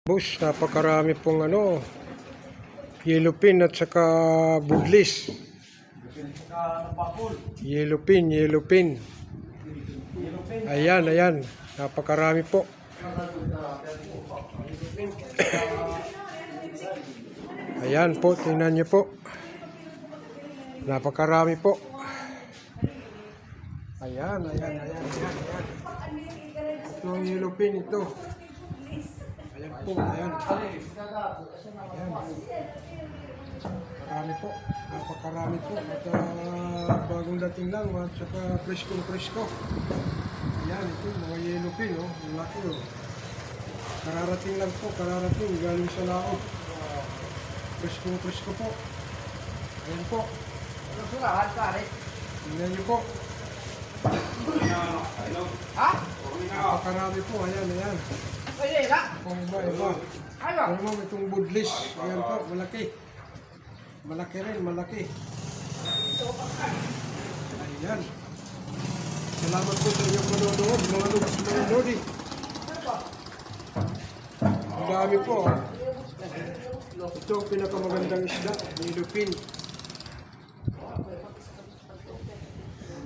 Boss, napakarami pong yellow pin at saka budlis. Yellow pin. Ayan. Napakarami po. Ayan po, tingnan niyo po. Napakarami po. Ayan. Ito ang yellow pin ito. Ayan po, ayan. Marami po. Napakarami po. At bagong dating lang. At saka presko. Ayan, ito mga yellow pin. Ang laki. Kararating lang po. Galing sa laot. Presko po. Ayan po. Tingnan niyo po. Napakarami po. Ayan. Kung iba. Kung mo itong budlis. Ayan po, malaki. Malaki rin. Ayan. Salamat po sa inyong manonood. Mga lubos manonood eh. Ang dami po. Ito ang pinakamagandang isda. Yellow pin.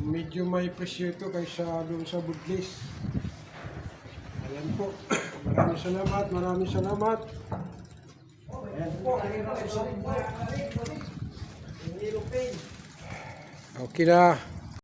Medyo may presyo ito kaysa doon sa budlis. Ayan po. Maraming salamat. Ayan po. Okay na.